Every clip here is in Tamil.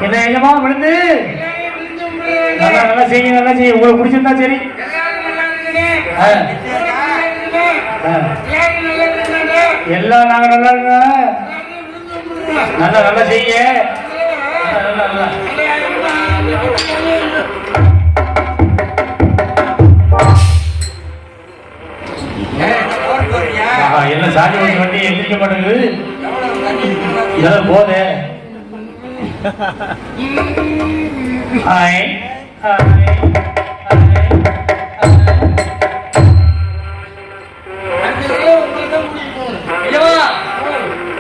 என்ன எங்கம்மா விழுந்து நல்லா நல்லா செய்யுங்க, நல்லா செய்யுங்க. உங்களுக்கு பிடிச்சிருந்தா சரி. எல்லாம் நாங்க நல்லா இருங்க. நல்லா நல்லா செய்ய. என்ன சாதி வண்டி எந்திரிக்க மாட்டேங்குது. இதெல்லாம் போதே.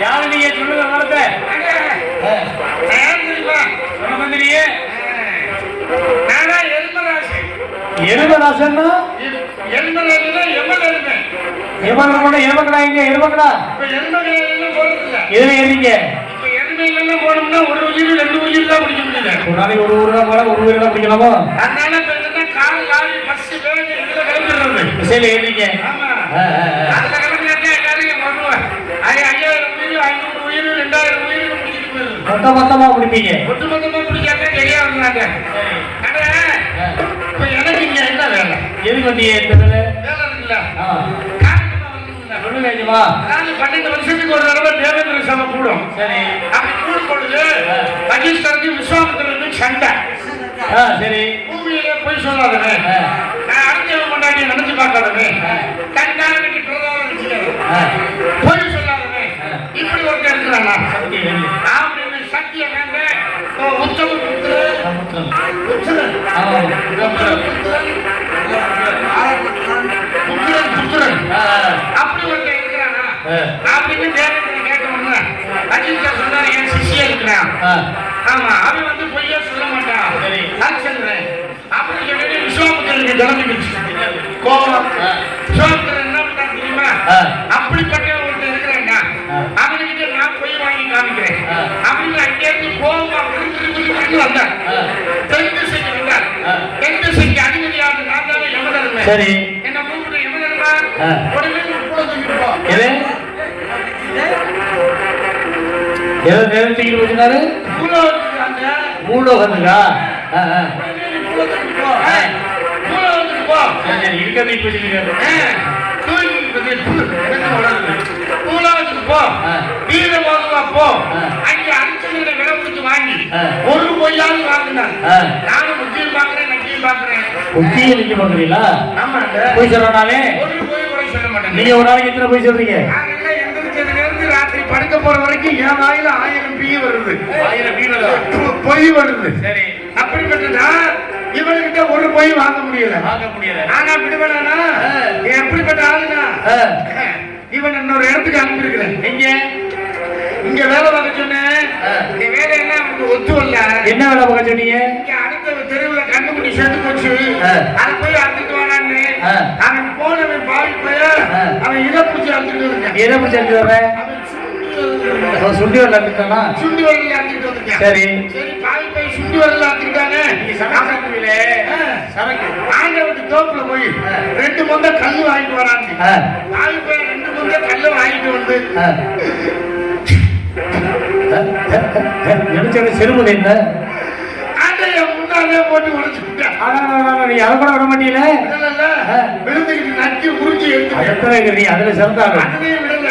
யாரு நீங்க சொல்லுங்க வார்த்தை. எருமராசன்னா எருமக்கடா எங்க எருமக்கடா எதுல ஏறீங்க? போனோம்னா ஒரு உயிர் ரெண்டு உயிர் தான் பிடிக்க முடியல. ஒரு நாளைக்கு ஒரு ஊர் போல ஒரு உயிர் தான் பிடிக்கலாமோ? அதனால கால் காலி பஸ் வேலை இதுல கிளம்பிடுறது. சரி ஏறீங்க. அதுல கிளம்பினா எல்லாரும் வருவாங்க. 5000 உயிர் 500 உயிர் 2000 உயிர் பிடிச்சிட்டு போயிடும். மொத்தமா பிடிப்பீங்க. மொத்தமா பிடிக்காம சரியா இருந்தாங்க. இப்ப எனக்கு இங்க என்ன வேலை? எதுக்கு வந்தீங்க? இந்த வேலை இருக்குல்ல. சொல்லுங்க ஐயமா. 12 வருஷத்துக்கு ஒரு தடவை தேவேந்திர சபை கூடும். சரி. அப்படி கூடும் பொழுது வசிஷ்டருக்கு விஸ்வாமித்திரருக்கு சண்டை. சரி. பூமியில போய் சொல்லாதவே, அடுத்தவன் கொண்டாடி நினைச்சு பார்க்காதவே, கண்டாரனுக்கு பிரதானம் வச்சுக்காது, போய் சொல்லாதவே, இப்படி ஒருத்தர் இருக்கிறானா அப்படின்னு சத்திய வேங்க உத்தம புத்திரன் அப்படி ஒருத்தர் இருக்கிறானா அப்படின்னு தேவேந்திரன் கேட்கணும்னா வசிஷ்டர் சொன்னாரு என் சிஷியா இருக்கிறான். ஆமா, அவன் வந்து பொய்யா சொல்ல மாட்டான். ஹரிச்சந்திரன் அப்படி சொல்லி விஸ்வாமித்திரனுக்கு கிளம்பிடுச்சு கோபம். விஸ்வாமித்திரன் என்ன பண்ணான் தெரியுமா? அப்படிப்பட்ட ஒருத்தர் இருக்கிறாங்க, அவனுக்கிட்ட நான் பொய் வாங்கி காமிக்கிறேன் அப்படின்னு அங்கேருந்து கோபமா வந்தார். தென் திசைக்கு வந்தார். தென் திசைக்கு அதிபதியாக நான் தானே யமதர்மன். சரி. என்ன கூப்பிட்டு யமதர்மா உடனே கூட தூக்கிட்டு போ. ஏதோ நேரம் தூக்கிட்டு போச்சுனாரு. மூலோகத்துக்கா? இருக்கிறது ஒரு பொய்யாவது வாங்கினார். நானும் புத்தியும் பாக்குறேன் நக்கியும் பாக்குறேன். புத்தியை நிக்க பாக்குறீங்களா? போய் சொல்றனாலே ஒரு பொய் கூட சொல்ல மாட்டேன். நீங்க ஒரு நாளைக்கு எத்தனை போய் சொல்றீங்க? ராத்திரி படுக்க போற வரைக்கும் என் வாயில 1000 பீ வருது. 1000 பீ பொய் வருது. சரி. அப்படிப்பட்டதா இவன்கிட்ட ஒரு பொய் வாங்க முடியல. ஆனா விடுவனா எப்படிப்பட்ட ஆளுனா இவன் இன்னொரு இடத்துக்கு அனுப்பியிருக்கிறேன். இங்க வேலை பார்க்க சொன்னேன். இந்த வேலை என்ன அவனுக்கு ஒத்து வரல. என்ன வேலை பார்க்க சொன்னீங்க? இங்க அடுத்த தெருவுல கண்டுபிடி செத்து போச்சு, அதை போய் அறுத்துட்டு வரான்னு அவன் போனவன் பாவி போய் அவன் இதை பிடிச்சி அறுத்துட்டு வந்தேன். எதை பிடிச்சி அறுத்துட்டு வரேன்? சுண்டி வரல அறுத்துட்டானா? சுண்டி வரல அறுத்துட்டு வந்தேன். சரி சரி. பாவி போய் சுண்டி வரல அறுத்துட்டானே. சரக்கு ஆண்டவனுக்கு தோப்புல போய் 2 மொந்த கல்லு வாங்கிட்டு வரான்னு பாவி போய் 2 மொந்த கல்லு வாங்கிட்டு வந்து நினைச்சோட சிறுமுறை என்ன முன்னாலே போட்டு உடைச்சுட்டேன். நீ அதை கூட விட மாட்டீல. விழுந்துக்கிட்டு நக்கி உறிஞ்சி எடுத்து அதுல சிறந்தாங்க. அதுலயும் விடல.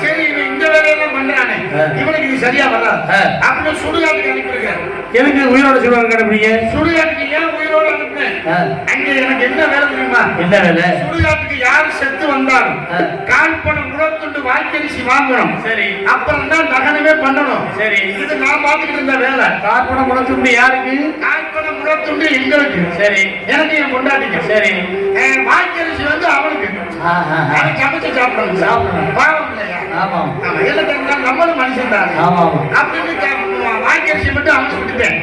சரி இவன் இந்த வேலையெல்லாம் பண்றானே, இவனுக்கு இது சரியா வராது அப்படின்னு சுடுகாட்டுக்கு அனுப்பிடுங்க. எதுக்கு உயிரோட சுடுகாடு அனுப்புறீங்க? சுடுகாட்டுக்கு ஏன் உயிரோட அனுப்புனேன்? அங்க எனக்கு என்ன வேலை தெரியுமா? என்ன வேலை? சுடுகாட்டுக்கு யாரு செத்து வந்தாலும் கால்பணம் முழத்துண்டு வாய்க்கரிசி வாங்கணும். சரி. அப்புறம் தான் தகனமே பண்ணணும். சரி. இது நான் பாத்துக்கிட்டு இருந்த வேலை. கால்பணம் முழத்துண்டு யாருக்கு? கால்பணம் முழத்துண்டு எங்களுக்கு. சரி. எனக்கு என் கொண்டாடிக்க. சரி. வாய்க்கரிசி வந்து அவனுக்கு. அவன் சமைச்சு சாப்பிடணும். பாவம் இல்லையா? ஆமா. நம்மளும் மனுஷன் தான். ஆமா. அப்படின்னு வாய்க்கரிசி மட்டும் அவனுக்கு விட்டுட்டேன்.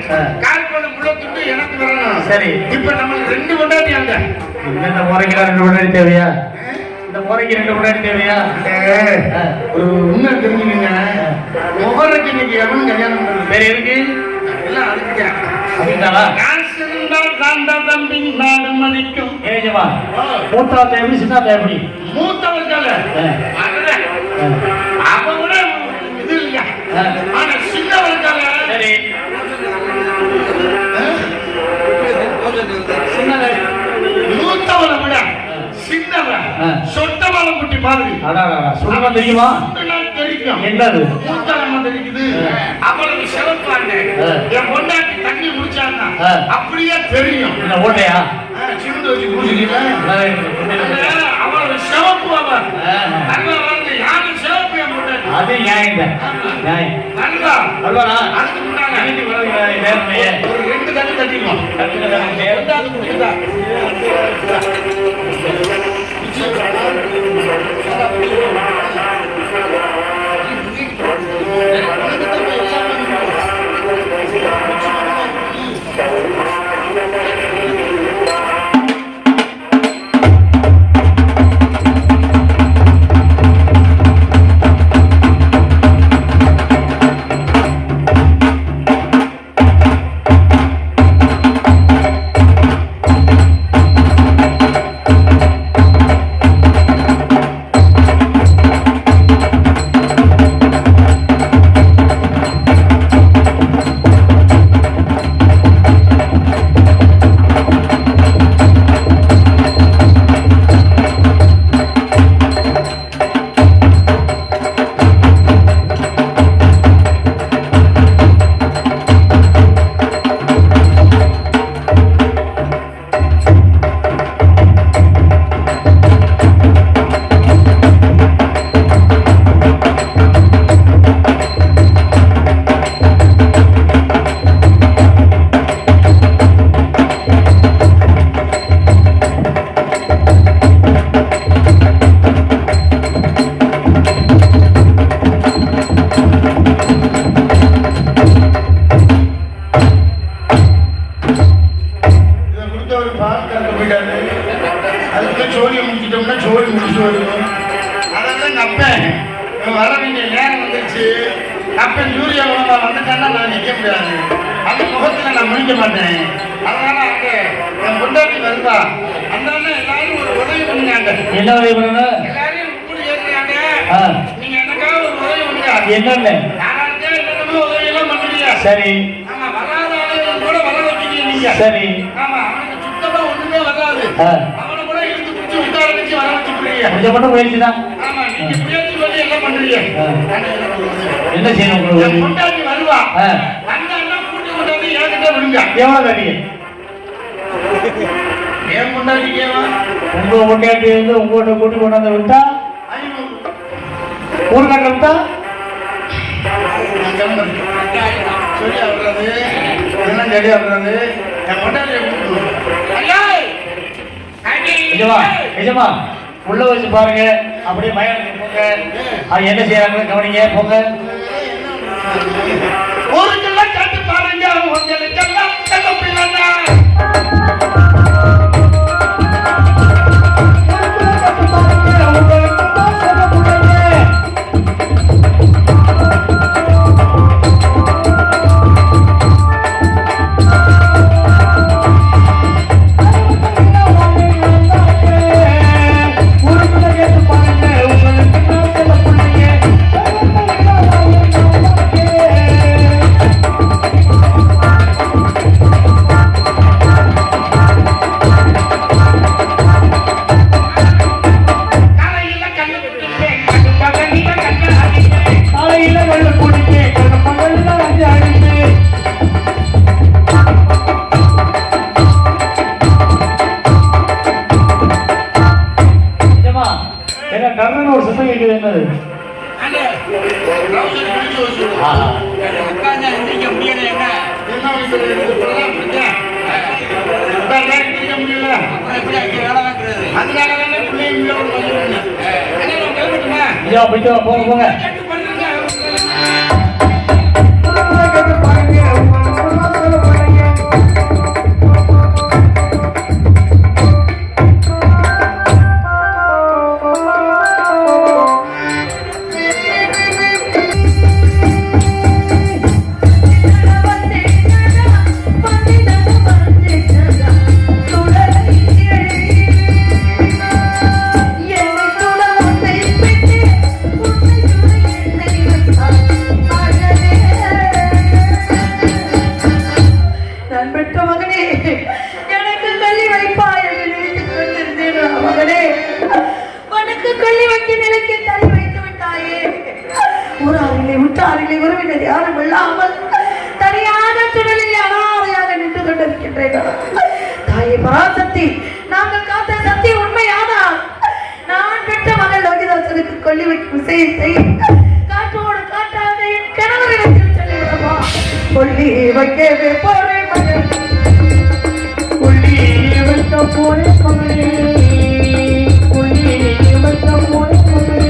கால்பணம் முழத்துண்டு எனக்கு வரணும். சரி. இப்ப நம்மளுக்கு 2 கொண்டாடி அந்த இந்த முறைக்கு 2 கொண்டாடி தேவையா? இந்த முறைக்கு 2 கொண்டாடி தேவையா? ஒரு உண்மை தெரிஞ்சுக்கீங்க. முகரைக்கு இன்னைக்கு எவன் கல்யாணம் பண்றது வேற இருக்கு எல்லாம் அனுப்பிக்கிறேன். மூத்தவத்தை எப்படி சின்னத்தை எப்படி? மூத்தவர்கள் அவ கூட இது இல்லையா? ஆனா சின்னவர்கள் சரி சுண்டெல்லாம் தெரியுமா? தெரியும். என்னது? மூத்தரமா தெரியுது. அவ்வளவு சிறப்பாங்க. என் பொண்டாட்டி தண்ணி குடிச்சாங்க அப்படியே தெரியும். ஓட்டையா சிந்து வச்சு குடிச்சிட்டீங்களா? அவ்வளவு சிவப்பு அவன் நல்லா வந்து யாரும் சிவப்பு என் பொண்டாட்டி. அது நியாயம் தான். நியாயம் நல்லா அல்வாடா. அதுக்கு முன்னாடி ஒரு 2 தண்ணி தட்டிடுவோம். ரெண்டாவது குடிக்கிறதா வர வேண்டிய நேரம் வந்துருச்சு. அப்பன் யூரியா வந்துட்டான்னா நான் நிற்க முடியாது. அந்த முகத்துல நான் முடிக்க மாட்டேன். அதனால அங்க என் பொண்டாட்டி வருவா. அந்த எல்லாரும் ஒரு உதவி பண்ணுங்க. என்ன உதவி பண்ணணும்? எல்லாரையும் கூடி ஏற்றாங்க. நீங்க எனக்காக ஒரு உதவி பண்ணுங்க. என்னன்னு? யாராவது என்னமோ உதவி எல்லாம் பண்ணுவீங்க. சரி. ஆமா, வராத ஆளுகளும் கூட வர வைக்கிறீங்க நீங்க. சரி. ஆமா, அவனுக்கு சுத்தமா ஒண்ணுமே வராது. அவனை கூட இழுத்து பிடிச்சி உட்கார வச்சு வர வச்சு புரியுங்க. கொஞ்சம் மட்டும் முயற்சி தான். ஆமா, நீங்க முயற்சி பண்ணி எல்லாம் பண்றீங்க. என்ன செய்யணும் உங்களுக்கு? பொண்டாட்டி வருவா. வந்தான்னா கூட்டி கொண்டாந்து என்கிட்ட விடுங்க. எவ்வளவு தரீங்க? ஏன் பொண்டாட்டி கேவா? உங்க பொண்டாட்டி வந்து உங்கள்கிட்ட கூட்டி கொண்டாந்து விட்டா 500. ஊர் கட்ட விட்டா சரியா வர்றது என்ன சரியா வர்றது? என் பொண்டாட்டி நிஜமா உள்ள வச்சு பாருங்க. அப்படியே மயம் போங்க. அது என்ன செய்யறாங்கன்னு கவனிங்க. போங்க. ஊருக்கெல்லாம் கேட்டு பாருங்க. உங்களுக்கெல்லாம் பிள்ளைங்க ஒரு சுத்தம் கேட்குது. என்னது? போங்க போங்க. உற்றாரிலே உறவினர் யாரும் இல்லாமல் தனியான சுடலில் அனாதையாக நின்று கொண்டிருக்கின்றேன். தாயை பராசக்தி, நாங்கள் காத்த சக்தி உண்மையானால் நான் பெற்ற மகள் லோகிதாசனுக்கு கொல்லி வைக்கும் விஷயத்தை காற்றோடு காற்றாக என் கணவரிடத்தில் சொல்லிவிடவா? கொல்லி வைக்கவே போறேன் மகள், கொல்லி வைக்க போறேன் மகளே, கொல்லி வைக்க போறேன் மகளே.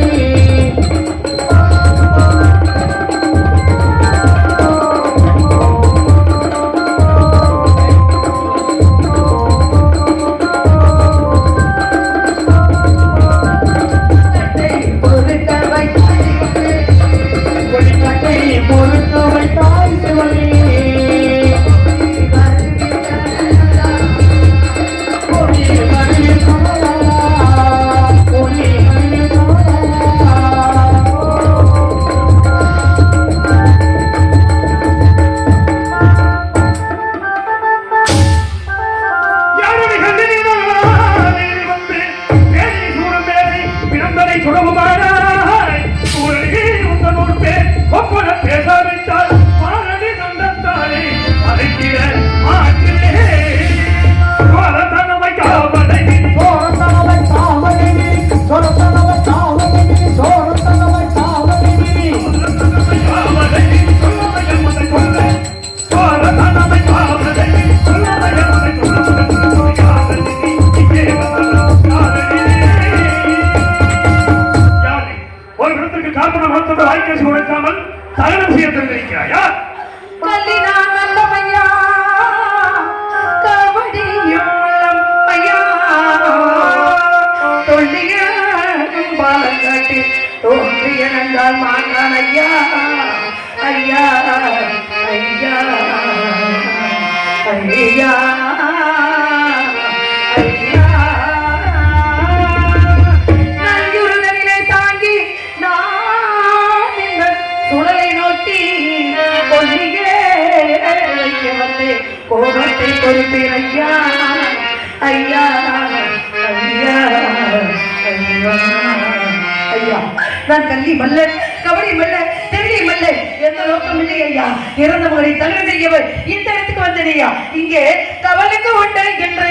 நான் கல்வி மல்ல, கபடி மல்ல, தெரிய மல்ல, எந்த நோக்கம் இல்லை ஐயா. இறந்த மகனை தகவல் செய்யவர் இந்த இடத்துக்கு வந்தடையா. இங்கே கவலுக்கு உண்டு என்று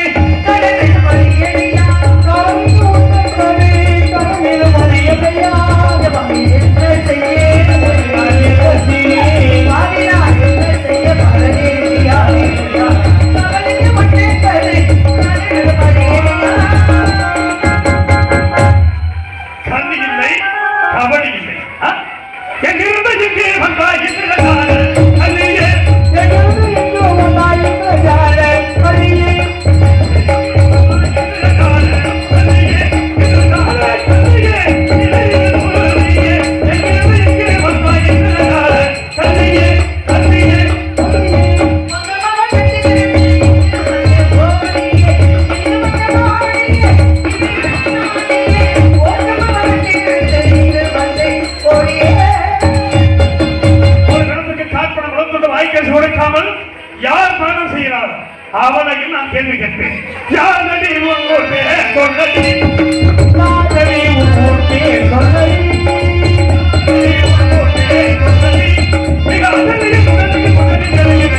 கடலில் மறியடியா, கவலுக்கு உண்டு கடலில் மறியடியா, என்ன செய்ய அவனையும் நான் கேள்வி கேட்பேன். யார் நடி உன் பேர் சொன்னடி, யாரடி உன் பேர் சொன்னடி, மிக அசலையில் சொன்னடி சொன்னடி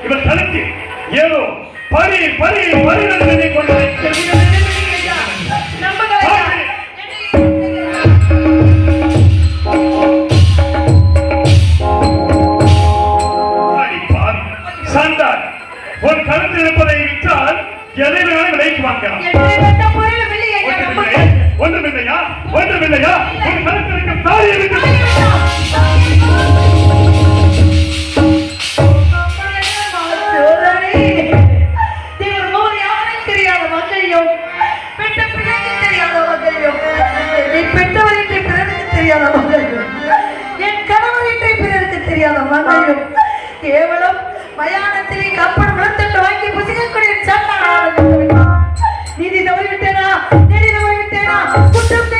இவர் தனக்கு ஏதோ பரி பரி பரிவர்த்தனை கொண்டு சார்ந்தார் ஒரு கருத்து இருப்பதை விற்றால் எதை வேணாலும் விலைக்கு வாங்கலாம். ஒன்றுமில்லையா ஒன்றுமில்லையா ஒரு கருத்து இருக்கும் தாய் இருக்கு. கேவலம் மயானத்திலே கப்பல் முழத்தட்டு வாங்கி புசிக்கக்கூடிய நீதி தவறிவிட்டேனா நெறி தவறிவிட்டேனா குற்றம்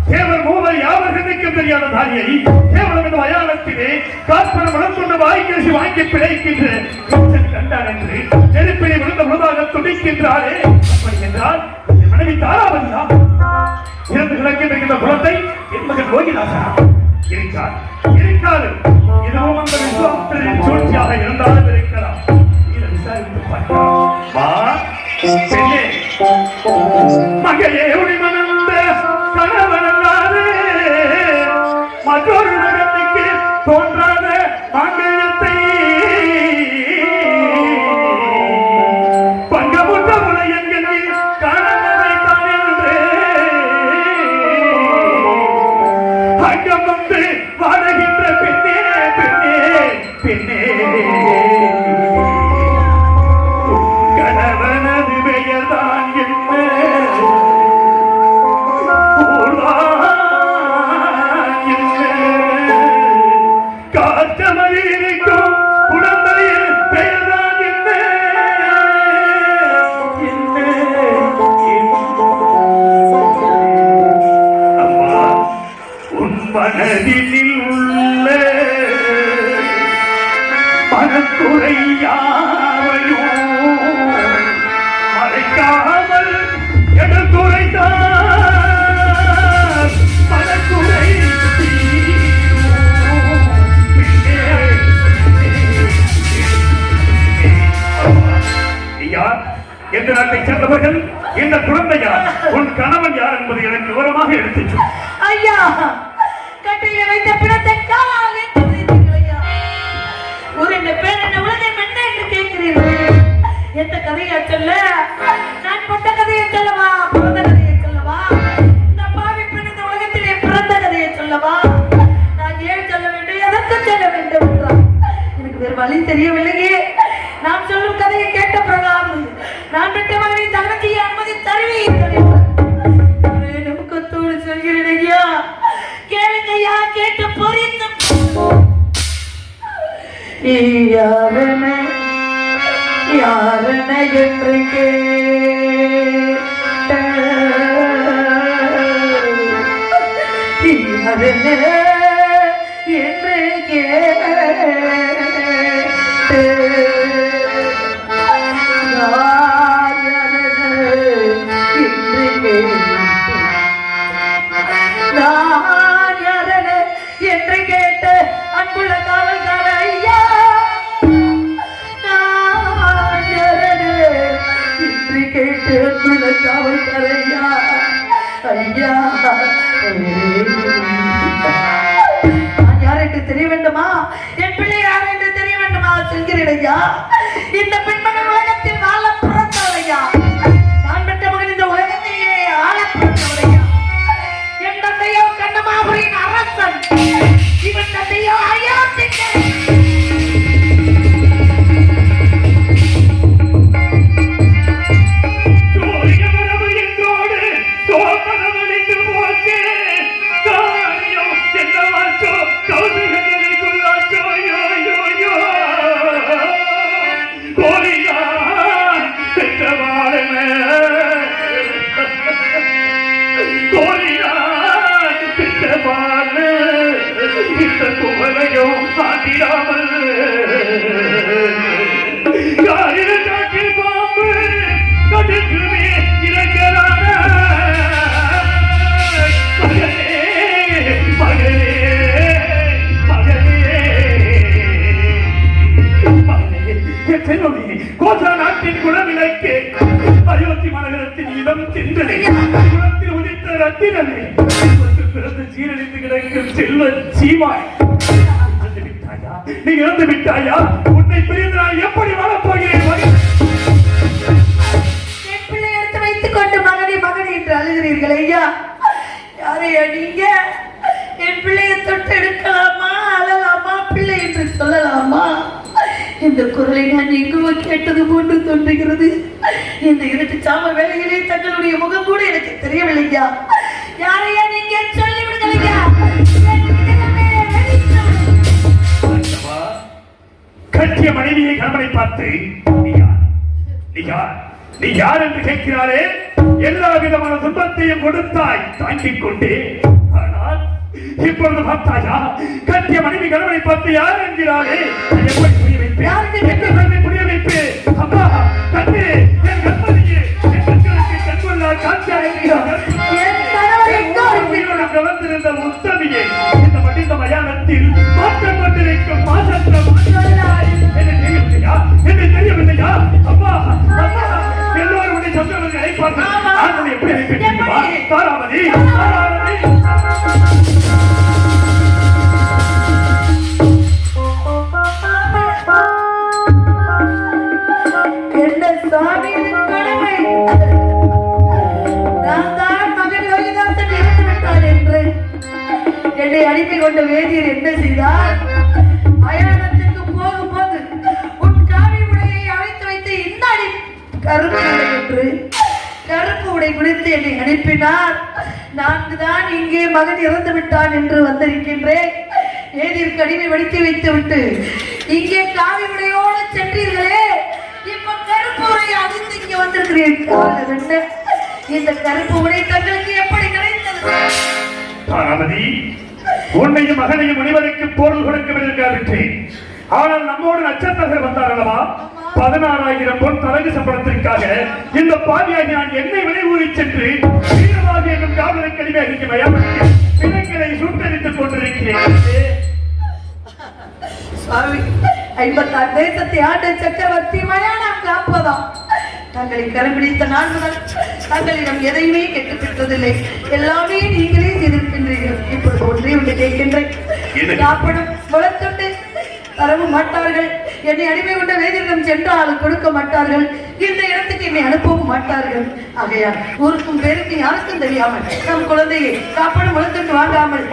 தேவர் மூவர் யாவர்களுக்கும் தெரியாத தாலியை கேவலம் இந்த மயானத்திலே காப்பன முழத்தொண்டு வாய்க்கரிசி வாங்கி பிழைக்கின்ற கண்டார் என்று நெருப்பினை விழுந்த முழுதாக துடிக்கின்றாரே. அப்படி என்றால் என் மனைவி தாராவதியா இறந்து கிடக்கின்ற குலத்தை என் மகன் லோகிதாசா இருக்கார் இருக்காது. இதுவும் அந்த விசுவாசத்தின் சூழ்ச்சியாக இருந்தாலும் இருக்கலாம். இதை விசாரித்து பார்க்கலாம். மகையே உரிமணந்த கணவனல்லாது மற்றொரு மகனுக்கு தோன்றாத மாங்கல்யத்தை பங்கமுற்ற முனையங்களில் காணாமதைத்தான் என்று அங்கம் வந்து வாடுகின்ற பெண்ணே பெண்ணே பெண்ணே கணவனது பெயர்தான் என்ன காற்றமளிக்கும் குழந்தையின் பெயர்தான் என்ன அம்மா உன் மனதில் உள்ள மனக்குறையாவையும் மறைக்காமல் எடுத்துரைத்தார் மனக்குறை யார் யார்? எந்த நாட்டை சேர்ந்தவர்கள்? இந்த குழந்தை யார்? உன் கணவன் யார் என்பதை எனக்கு விவரமாக எடுத்துச் சொல். ஐயா, கட்டையில வைத்த பிணத்தை காலால் ஏற்றி வைத்தீர்கள் ஐயா. ஒரு என்ன பேர் என்ன உலகம் என்ன என்று கேட்கிறீர்கள்? எந்த கதையை சொல்ல? நான் பட்ட கதையை சொல்லவா? பிறந்த கதையை சொல்லவா? இந்த பாவி பெண் இந்த உலகத்திலே பிறந்த கதையை சொல்லவா? நான் ஏன் சொல்ல வேண்டும்? எதற்கு சொல்ல வேண்டும் என்றார். எனக்கு வேறு வழி தெரியவில்லையே. நான் சொல்லும் கதையை கேட்ட பிரகாரம் நான் பெற்ற மகனை தகவல் அனுமதி தருவீர்கள் என்று நோக்கத்தோடு சொல்கிறேன் ஐயா. கேளுங்க ஐயா, கேட்டு பொறித்து யாரன யாரன என்று கேட்ட யாரன என்று கேட்டு என்று கேட்டு அன்புள்ள காவல்கார ஐயா, என்று கேட்டு அன்புள்ள காவல்கார ஐயா, ஐயா நான் யார் என்று தெரிய வேண்டுமா? என் பிள்ளை யார் என்று தெரிய வேண்டுமா? சொல்கிறேன் ஐயா. இந்த பெண்மகள் உலகத்தில் வாழ பிறந்தவள் ஐயா. நான் பெற்ற மகன் இந்த உலகத்தையே ஆள பிறந்தவள் ஐயா. என் தந்தையோ கண்ணமாபுரியின் அரசன், இவன் தந்தையோ அயோத்திக்கு நாட்டின் குலவிலைக்கு அயோத்தி மாநகரத்தின் இடம் சென்றதை குலத்தில் உதித்த ரத்தினமே பிறந்து சீரழிந்து கிடக்கும் செல்வ சீமாய் நீ இறந்து விட்டாயா? உன்னை பிரிந்து நான் எப்படி வாழப்போகிறேன்? என் பிள்ளை எடுத்து வைத்துக் கொண்டு மகனை மகனை என்று அழுகிறீர்கள் ஐயா. யாரையா நீங்க? என் பிள்ளையை தொட்டு எடுக்கலாமா, அழலாமா, பிள்ளை என்று சொல்லலாமா? இந்த குரலை நான் எங்குவோ கேட்டது போன்று தோன்றுகிறது. இந்த இருட்டு சாம வேலையிலே தங்களுடைய முகம் கூட எனக்கு தெரியவில்லையா. யாரையா நீங்க? சொல்லி விடுங்களையா. கட்டிய மனைவியை கணவனை பார்த்து நீ யார் என்று கேட்கிறாரே. எல்லா விதமான துன்பத்தையும் கொடுத்தாய், தாங்கிக் கொண்டே. ஆனால் இப்பொழுது பார்த்தாயா, கட்டிய மனைவி கணவனை பார்த்து யார் என்கிறாரே. எப்படி புரிய வைப்பேன்? புரிய வைப்பேன். அம்மா கண்ணே, என் கண்மணியே, என் கண்களுக்கு கண்கொள்ளா காட்சியாக கலந்திருந்த உத்தமியை இந்த மனித மயானத்தில் மாற்றப்பட்டிருக்கும் மாற்றத்தை என்ன தெரியவில்லையா? அப்பா அப்பா, எல்லோரும் உன்னை சொந்தவர்கள் அழைப்பார்கள். நான் எப்படி அழைப்பேன்? தாராவதி தாராவதி என்ன சாமி கடமை. நான் தான் மகன் லோகிதாசன் இறந்து விட்டான் என்று என்னை அனுப்பி கொண்ட வேதியர் என்ன செய்தார்? மயானத்துக்கு போகும்போது உன் காவி உடையை அழைத்து வைத்து இந்தாடி கருப்பு உடை என்று கருப்பு உடை குடித்து என்னை அனுப்பினார். நான் தான் இங்கே மகன் இறந்து விட்டான் என்று வந்திருக்கின்றேன். வேதியர் கடிமை வடித்து வைத்து விட்டு இங்கே காவி உடையோடு சென்றீர்களே, இப்ப கருப்பு உடை அதிர்ந்து இங்கே வந்திருக்கிறீர்கள். இந்த கருப்பு உடை தங்களுக்கு எப்படி கிடைத்தது? தாராவதி, உன்னையும் மகனையும் முனிவருக்கு போர் கொடுக்க. ஆனால் நம்மோடு நட்சத்திரர்கள் வந்தார் அல்லவா? 16,000 பொன் தரகு சம்பளத்திற்காக இந்த பாவியாகி நான் என்னை விலை ஊறி சென்று வீரமாக என்னும் காவலை கடிமை அளிக்கும் விலைகளை சுட்டரித்துக் கொண்டிருக்கிறேன். சுவாமி, 56 தேசத்தை ஆண்ட சக்கரவர்த்தி மயானம் காப்பதாம். தங்களை கரம் பிடித்த நாள் முதல் தங்களிடம் எதையுமே கேட்டுப் பெற்றதில்லை. எல்லாமே நீங்களே செய்திருக்கின்றீர்கள். இப்பொழுது ஒன்றே ஒன்று கேட்கின்றேன். சாப்பிடும் வளர்த்துண்டு தரவும் மாட்டார்கள். என்னை அடிமை கொண்ட வேதியிடம் சென்றால் கொடுக்க மாட்டார்கள். இந்த இடத்துக்கு என்னை அனுப்பவும் மாட்டார்கள். ஆகையால் ஊருக்கும் பேருக்கு யாருக்கும் தெரியாமல் நம் குழந்தையை சாப்பிடும் வளர்த்துட்டு வாங்காமல்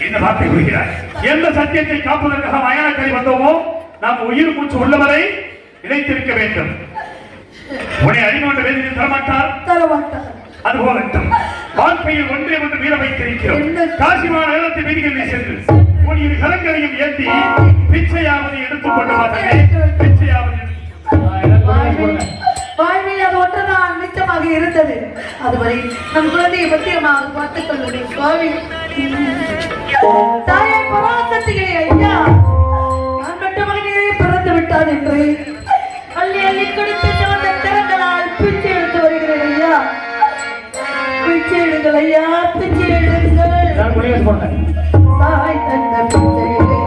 என்ன வார்த்தை கூறுகிறார்? எந்த சத்தியத்தை காப்பதற்காக மயானக்கரை வந்தோமோ நாம் உயிர் மூச்சு உள்ளவரை இணைத்திருக்க வேண்டும். உன்னை அடிமன்ற வேதியில் தரமாட்டார். அதுபோலட்டும் வாழ்க்கையில் ஒன்றே ஒன்று வீர வைத்திருக்கிறோம். காசிமான நேரத்தை வீதிகளில் சென்று உன் இரு கரங்களையும் ஏந்தி பிச்சையாவது எடுத்துக் கொண்டு மாட்டே. பிச்சையாவது வாழ்வில் அது ஒன்றுதான் மிச்சமாக இருந்தது. அதுவரை நம் குழந்தையை பத்தியமாக பார்த்துக் கொள்ளுடைய சுவாமி தாயை பராசக்திகளே, ஐயா நான் பெற்ற மகனே பிறந்து விட்டான் என்று அள்ளி அள்ளி கொடுத்து சிவந்த திறங்களால் பிச்சை எடுத்து வருகிறேன். ஐயா பிச்சை எடுங்கள், ஐயா பிச்சை எடுங்கள். தாய் தந்த பிச்சையிலே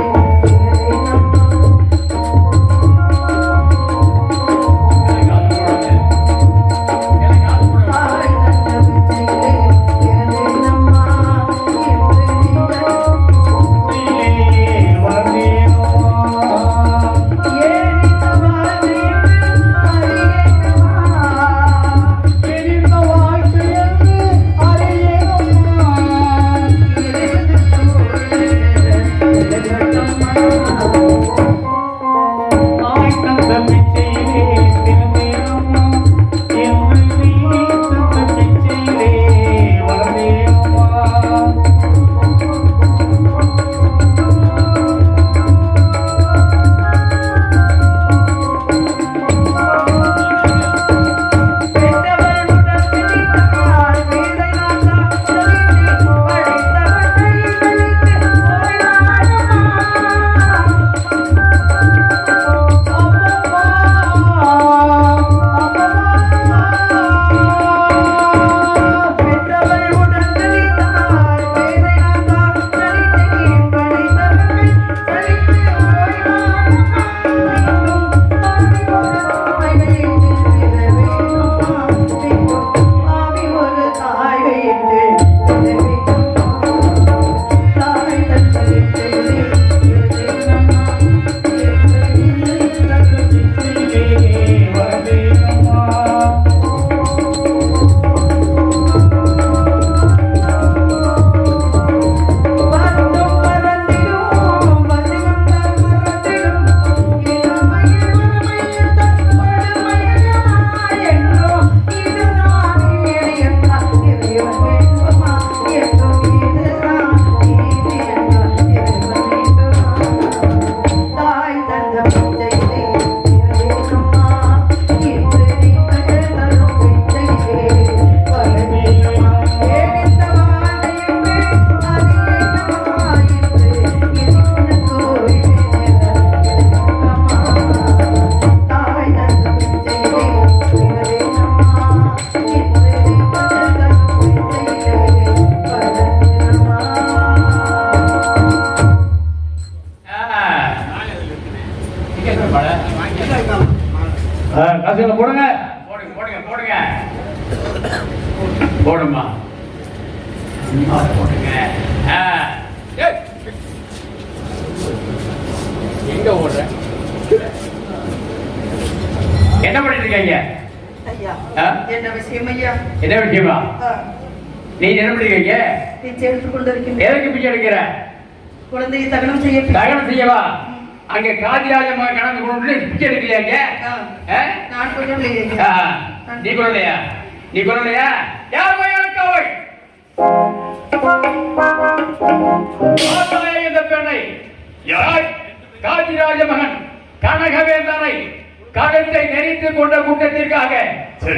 காசுகளை போடுங்க போடுங்க போடுங்க போடுமா போடுங்க. எங்க ஓடுற? என்ன பண்ணிட்டு இருக்கீங்க? என்ன விஷயம் ஐயா? என்ன விஷயமா? நீ என்ன பண்ணிருக்கீங்க? பிச்சை எடுத்துக் கொண்டிருக்கிறேன். எதற்கு பிச்சை எடுக்கிற? குழந்தையை தகனம் செய்ய. தகனம் செய்யவா? அங்க காதிராஜமா கணக்கு கொண்டு பிச்சை எடுக்கலையாங்க? நான் கொள்ளலையே. நீ கொள்ளலையா? நீ கொள்ளலையா? யார் போய் அவள் இந்த பெண்ணை காதிராஜ மகன் கனகவேந்தனை கழுத்தை நெறித்துக் கொண்ட கூட்டத்திற்காக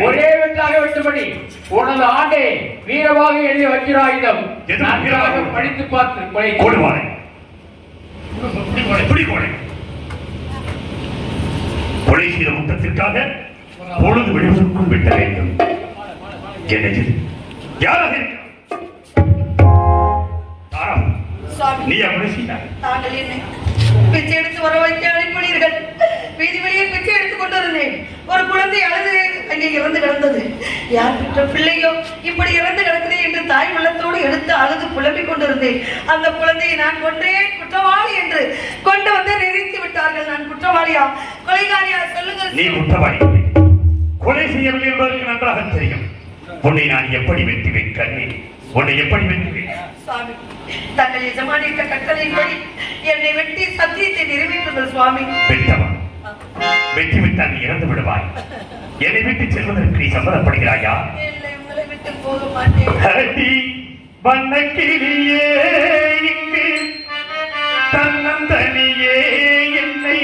ஒரே வென்றாக வெட்டுபடி உனது ஆண்டே வீரமாக எழுதிய வஜ்ராயுதம் நன்றாக படித்து பார்த்து கொலை செய்த குற்றத்திற்காக பொழுது விடுவதற்குள் வெட்ட வேண்டும். என்னது யாராக நீ அப்படி செய்தார்? தாங்கள் என்னை பிச்சை எடுத்து வர வைக்க அனுப்பினீர்கள். வீதி வெளியே கொண்டிருந்தேன். ஒரு குழந்தை அழுது அங்கே இறந்து கிடந்தது. யார் பெற்ற பிள்ளையோ இப்படி இறந்து கிடக்குதே என்று தாய் உள்ளத்தோடு எடுத்து அழுது புலம்பிக் கொண்டிருந்தேன். அந்த குழந்தையை நான் கொன்றேன், குற்றவாளி என்று கொண்டு வந்து நிறுத்தி விட்டார்கள். நான் குற்றவாளியா கொலைகாரியா சொல்லுங்கள். நீ குற்றவாளி, கொலை செய்யவில்லை என்பதற்கு நன்றாக தெரியும். உன்னை நான் எப்படி வெட்டுவேன் கண்ணே, உன்னை எப்படி வெட்டுவேன்? சுவாமி, தங்கள் எஜமானிட்ட கட்டளையின்படி என்னை வெட்டி சத்தியத்தை நிறைவேற்றுங்கள் சுவாமி. வெட்டவா? வெட்டி விட்டால் நீ இறந்து விடுவாய். என்னை விட்டு செல்வதற்கு நீ சம்மதப்படுகிறாயா? இல்லை, உங்களை விட்டு போக மாட்டேன். வண்ணக்கிளியே இங்கு தன்னந்தனியே என்னை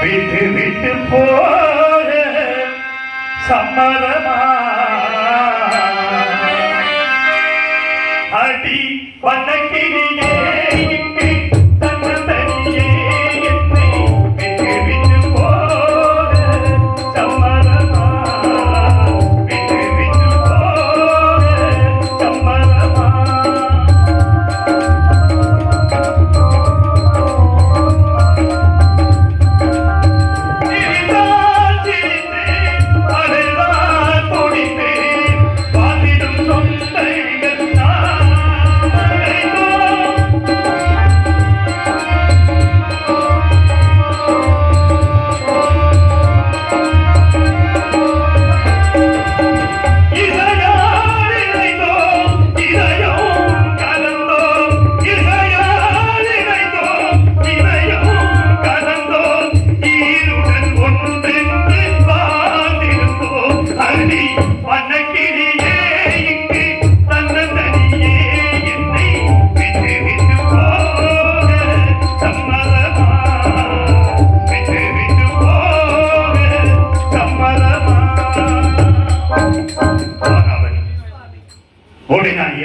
விட்டு விட்டு போக சம்மதமா? அடி வண்ணக்கிளியே இங்கு தன்னந்தனியே என்னை விட்டு விட்டு போக சம்மதமா? விட்டு விட்டு போக சம்மதமா?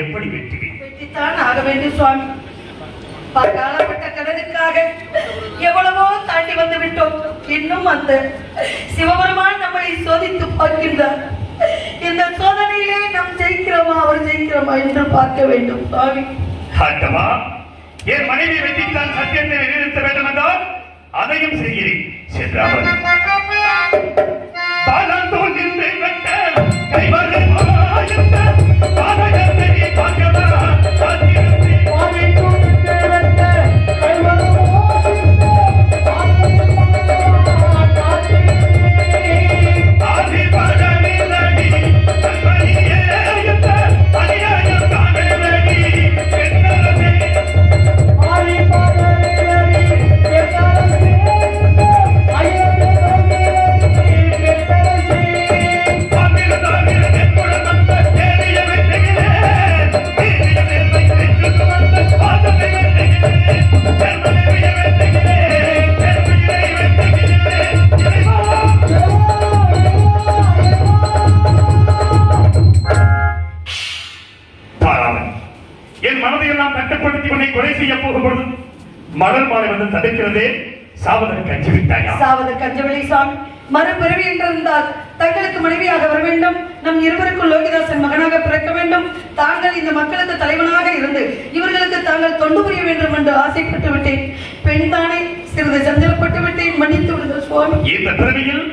எப்படி வெட்டுவேன்? வெட்டித்தான் ஆக வேண்டும் சுவாமி. காலப்பட்ட கடனுக்காக எவ்வளவோ தாண்டி வந்து விட்டோம். இன்னும் அந்த சிவபெருமான் நம்மளை சோதித்து பார்க்கின்றார். இந்த சோதனையிலே நாம் ஜெயிக்கிறோமா அவர் ஜெயிக்கிறோமா என்று பார்க்க வேண்டும் சுவாமி. ஆட்டமா, என் மனைவி வெட்டித்தான் சத்தியத்தை நிலைநிறுத்த வேண்டும் என்றால் அதையும் செய்கிறேன். சென்றாமல் பாலாந்தோல் நின்று வெட்ட கைவரை மாயத்த பாதகத்தை பார்க்கவா காத்திருந்தே பாலைத்தோல் நின்று வெட்ட கைவரை மாயத்த ஆதி படமிதடி கல்வனியே யத்த அநியாயம் காணவடி பெண்ணரசே ஆதி படமிதடி பெண்ணரசே அயோத்தி என் மனதையெல்லாம் கட்டுப்படுத்தி உன்னை கொலை செய்ய போகும்பொழுது மலர் மாலை வந்து தடுக்கிறதே. சாவதற்கு அஞ்சுவிட்டாயா? சாவதற்கு அஞ்சவில்லை சுவாமி. மறுபிறவி என்றிருந்தால் தங்களுக்கு மனைவியாக வர வேண்டும். நம் இருவருக்கும் லோகிதாசன் மகனாக பிறக்க வேண்டும். தாங்கள் இந்த மக்களுக்கு தலைவனாக இருந்து இவர்களுக்கு தாங்கள் தொண்டு புரிய வேண்டும் என்று ஆசைப்பட்டு விட்டேன். பெண் தானே, சிறிது சஞ்சலப்பட்டு விட்டேன், மன்னித்து விடுங்கள் சுவாமி. இந்த பிறவியில்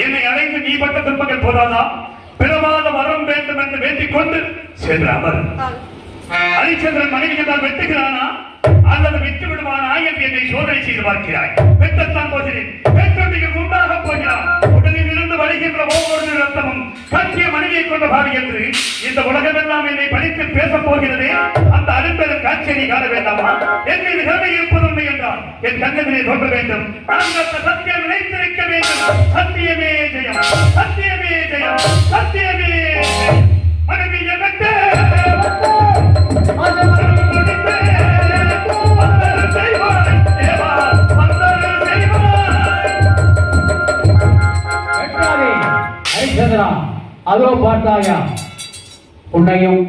என்னை அடைந்து நீ பட்ட துன்பங்கள் போதாதா? பிறவாத வரம் வேண்டும் என்று வேண்டிக் கொண்டு சென்ற அமர் ஹரிச்சந்திரன் மனைவி என்றால் வெட்டுகிறானா அல்லது விட்டு விடுவானா என்று என்னை சோதனை செய்து பார்க்கிறாய். வெட்டத்தான் போகிறேன், வெற்றொன்றிகள் உண்டாக போகிறான். உடலில் இருந்து வழிகின்ற ஒவ்வொரு ரத்தமும் சத்திய மனைவியை கொண்ட பாவி என்று இந்த உலகமெல்லாம் என்னை படித்து பேசப் போகிறதே. அந்த அரும்பெரும் காட்சியை காண வேண்டாமா? என் மீது கருணை இருப்பது உண்மை என்றால் என் கண்ணதிலே தோன்ற வேண்டும். நாங்கள் சத்தியம் நினைத்திருக்க வேண்டும். சத்தியமே ஜெயம், சத்தியமே ஜெயம், சத்தியமே ஜெயம். மனைவியை வெட்டு அதோ பார்த்தாயா, உன்னையும்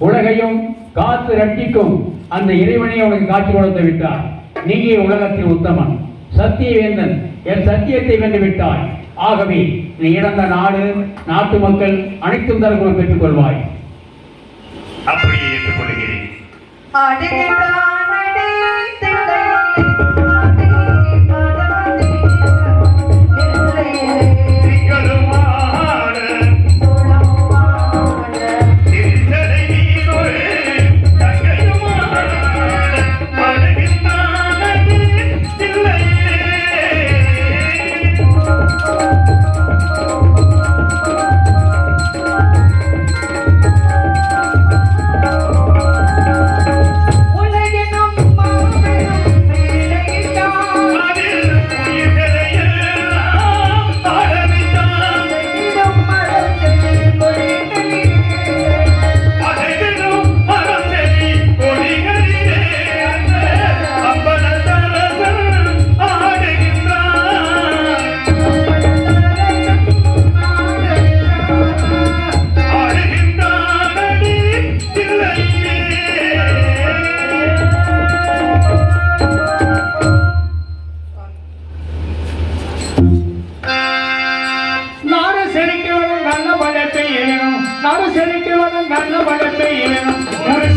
உலகையும் காத்து ரட்சிக்கும் அந்த இறைவனை உனக்கு காட்சி கொடுத்து விட்டார். நீயே உலகத்தில் உத்தமன், சத்தியவேந்தன், என் சத்தியத்தை வென்று விட்டாய். ஆகவே நீ இழந்த நாடு, நாட்டு மக்கள் அனைத்தும் தரக்குள் பெற்றுக் கொள்வாய். அப்படியே ஏற்றுக்கொள்கிறேன். செழிக்கு வரும் நல்ல மழை பெய்ய வேணும் ஊரு